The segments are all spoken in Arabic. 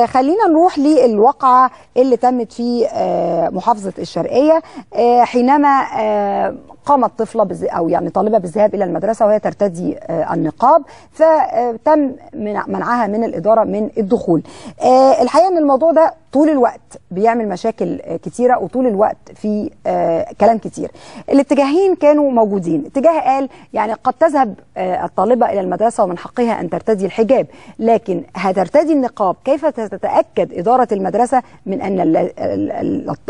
خلينا نروح للواقعة اللي تمت في محافظة الشرقية، حينما قامت طفلة أو يعني طالبة بالذهاب إلى المدرسة وهي ترتدي النقاب، فتم منعها من الإدارة من الدخول. الحقيقة أن الموضوع ده طول الوقت بيعمل مشاكل كتيرة، وطول الوقت في كلام كتير. الاتجاهين كانوا موجودين. اتجاه قال يعني قد تذهب الطالبة إلى المدرسة ومن حقها أن ترتدي الحجاب، لكن هترتدي النقاب كيف تتأكد إدارة المدرسة من أن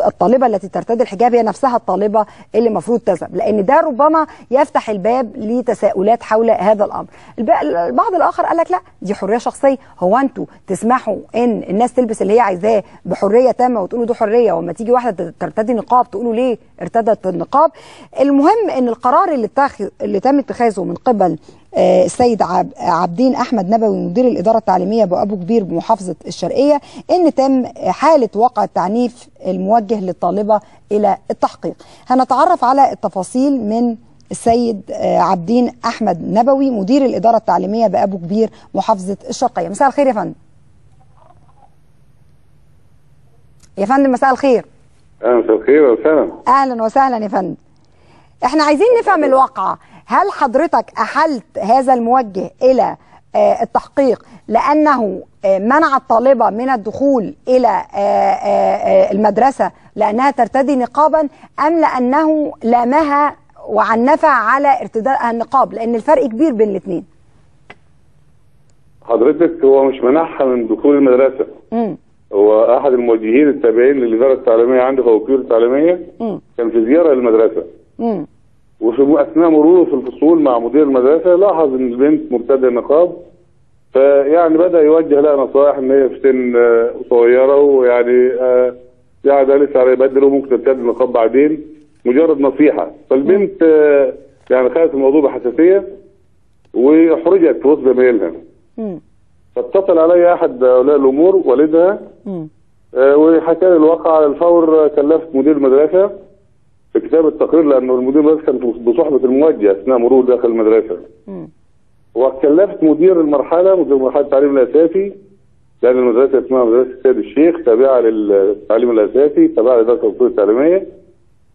الطالبة التي ترتدي الحجاب هي نفسها الطالبة اللي المفروض تذهب؟ لأن ده ربما يفتح الباب لتساؤلات حول هذا الأمر. البعض الآخر قال لك لا، دي حرية شخصية. هو أنتوا تسمحوا أن الناس تلبس اللي هي عايزاه بحرية تامة وتقولوا دي حرية، وما تيجي واحدة ترتدي نقاب تقولوا ليه ارتدت النقاب؟ المهم أن القرار اللي تم اتخاذه من قبل السيد عابدين أحمد نبوي مدير الإدارة التعليمية بأبو كبير بمحافظة الشرقية، إن تم حالة واقع التعنيف الموجه للطالبة إلى التحقيق. هنتعرف على التفاصيل من السيد عابدين أحمد نبوي مدير الإدارة التعليمية بأبو كبير محافظة الشرقية. مساء الخير يا فندم. يا فندم مساء الخير. مساء الخير وسهلا. أهلا وسهلا يا فندم. احنا عايزين نفهم الواقعة. هل حضرتك أحلت هذا الموجه إلى التحقيق لأنه منع الطالبة من الدخول إلى المدرسة لأنها ترتدي نقابا، أم لأنه لامها وعنفها على ارتداء النقاب؟ لأن الفرق كبير بين الاثنين. حضرتك هو مش منعها من دخول المدرسة. هو أحد الموجهين التابعين للإدارة التعليمية عندي في الوكيل التعليمية كان في زيارة للمدرسة. وفي أثناء مروره في الفصول مع مدير المدرسة لاحظ إن البنت مرتدية النقاب، فيعني بدأ يوجه لها نصائح إن هي في سن صغيرة، ويعني يعني لسه على يبدل وممكن ترتدي النقاب بعدين، مجرد نصيحة. فالبنت يعني خدت الموضوع بحساسية وحرجت في وسط زمايلها. فاتصل علي أحد أولياء الأمور والدها وحكى لي الواقع على الفور. كلفت مدير المدرسة في كتاب التقرير، لأنه المدير المدرسة كان بصحبة الموجه أثناء مرور داخل المدرسة. وكلفت مدير مرحلة التعليم الأساسي، لأن المدرسة اسمها مدرسة السيد الشيخ تابعة للتعليم الأساسي تابعة لإدارة الوكيل التعليمية.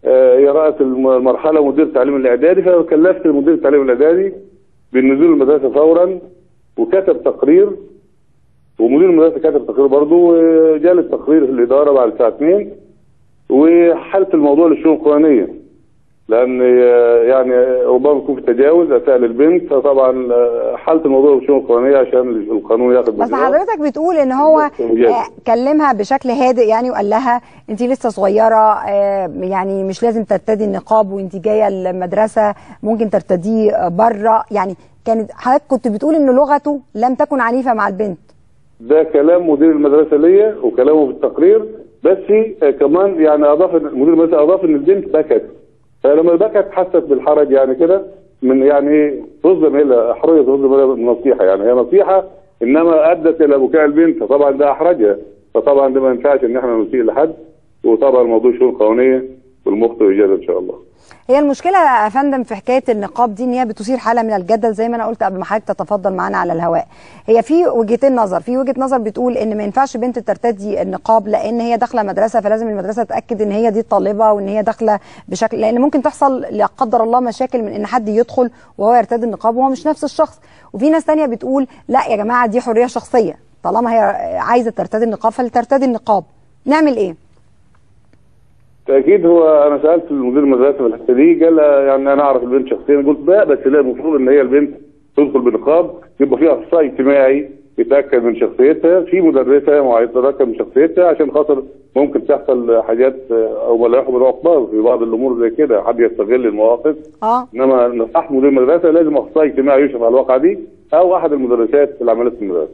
هي رأت المرحلة ومدير التعليم الإعدادي، فكلفت مدير التعليم الإعدادي بالنزول المدرسة فورا، وكتب تقرير، ومدير المدرسة كتب تقرير برضه، وجاء التقرير في الإدارة بعد الساعة 2، وحلت الموضوع للشؤون القانونية، لأن يعني ربما يكون في تجاوز أساء للبنت، فطبعا حلت الموضوع للشؤون القانونية عشان القانون ياخد. بس حضرتك بتقول إن هو كلمها بشكل هادئ يعني، وقال لها أنت لسه صغيرة، يعني مش لازم ترتدي النقاب وأنت جاية المدرسة، ممكن ترتديه بره. يعني حضرتك كنت بتقول إن لغته لم تكن عنيفة مع البنت. ده كلام مدير المدرسة ليا وكلامه في التقرير، بس كمان يعني مدير المدرسة أضاف إن البنت بكت، فلما بكت حست بالحرج يعني كده، من يعني تصدم إلى حرية تصدم إلى نصيحة، يعني هي نصيحة إنما أدت إلى بكاء البنت، فطبعا ده أحرجها، فطبعا ده ما ينفعش إن إحنا نسيء لحد، وطبعا الموضوع شؤون قانونية والمخطئ يجازى إن شاء الله. هي المشكله يا فندم في حكايه النقاب دي ان هي بتثير حاله من الجدل، زي ما انا قلت قبل ما حضرتك تتفضل معانا على الهواء. هي في وجهتين نظر، في وجهه نظر بتقول ان ما ينفعش بنت ترتدي النقاب لان هي داخله مدرسه، فلازم المدرسه تاكد ان هي دي الطالبه وان هي داخله بشكل، لان ممكن تحصل لا قدر الله مشاكل من ان حد يدخل وهو يرتدي النقاب وهو مش نفس الشخص. وفي ناس ثانيه بتقول لا يا جماعه دي حريه شخصيه، طالما هي عايزه ترتدي النقاب فلترتدي النقاب. نعمل ايه؟ تأكيد. هو أنا سألت المدير المدرسة في الحتة دي، قال يعني أنا أعرف البنت شخصيا. قلت لا، بس لا، المفروض إن هي البنت تدخل بنقاب، يبقى فيها أخصائي اجتماعي يتأكد من شخصيتها، في مدرسة معينة تتأكد من شخصيتها، عشان خاطر ممكن تحصل حاجات أو لا يحمل عقباه في بعض الأمور زي كده، حد يستغل المواقف. إنما نصح مدير المدرسة لازم أخصائي اجتماعي يشرف على الواقعة دي، أو أحد المدرسات اللي عملت في المدرسة.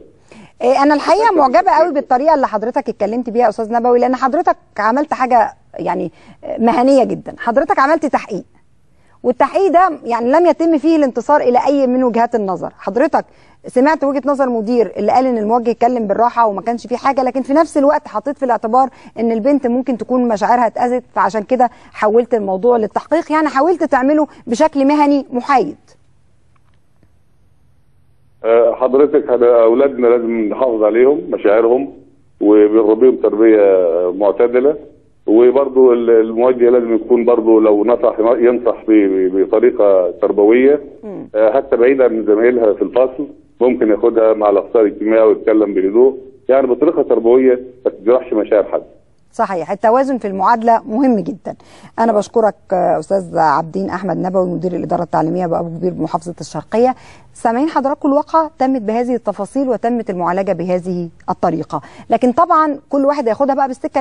أنا الحقيقة معجبة قوي بالطريقة اللي حضرتك اتكلمت بيها يا أستاذ نبوي، لأن حضرتك عملت حاجة يعني مهنية جدا. حضرتك عملت تحقيق، والتحقيق ده يعني لم يتم فيه الانتصار إلى أي من وجهات النظر. حضرتك سمعت وجهة نظر مدير اللي قال إن الموجه يتكلم بالراحة وما كانش فيه حاجة، لكن في نفس الوقت حطيت في الاعتبار إن البنت ممكن تكون مشاعرها اتأذت، فعشان كده حولت الموضوع للتحقيق، يعني حاولت تعمله بشكل مهني محايد. حضرتك أولادنا لازم نحافظ عليهم مشاعرهم، وبنربيهم تربيه معتدله. وبرضه الموجه لازم يكون برضه لو نصح ينصح بطريقه تربويه، حتى بعيدا عن زمايلها في الفصل، ممكن ياخدها مع الاخصائي الاجتماعي ويتكلم بهدوء، يعني بطريقه تربويه ما تجرحش مشاعر حد. صحيح، التوازن في المعادله مهم جدا. انا بشكرك استاذ عابدين احمد نبوي مدير الاداره التعليميه بابو كبير بمحافظه الشرقيه. سامعين حضراتكم الواقعه تمت بهذه التفاصيل وتمت المعالجه بهذه الطريقه، لكن طبعا كل واحد هياخدها بقى بالسكه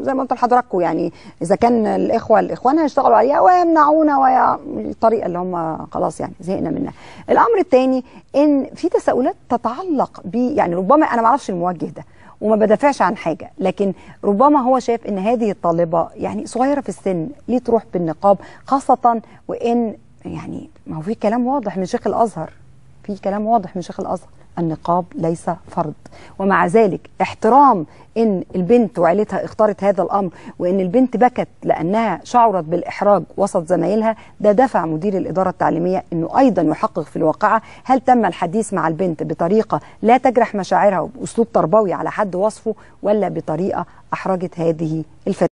زي ما قلت لحضراتكم، يعني اذا كان الاخوان هيشتغلوا عليها ويمنعونا الطريقه اللي هم خلاص يعني زهقنا منها. الامر الثاني ان في تساؤلات تتعلق يعني ربما انا ما اعرفش الموجه ده وما بدافعش عن حاجه، لكن ربما هو شايف ان هذه الطالبه يعني صغيره في السن ليه تروح بالنقاب، خاصه وان يعني ما هو في كلام واضح من شيخ الازهر، النقاب ليس فرض، ومع ذلك احترام ان البنت وعيلتها اختارت هذا الامر، وان البنت بكت لانها شعرت بالاحراج وسط زمايلها، ده دفع مدير الاداره التعليميه انه ايضا يحقق في الواقعه هل تم الحديث مع البنت بطريقه لا تجرح مشاعرها وباسلوب تربوي على حد وصفه، ولا بطريقه احرجت هذه الفتاه.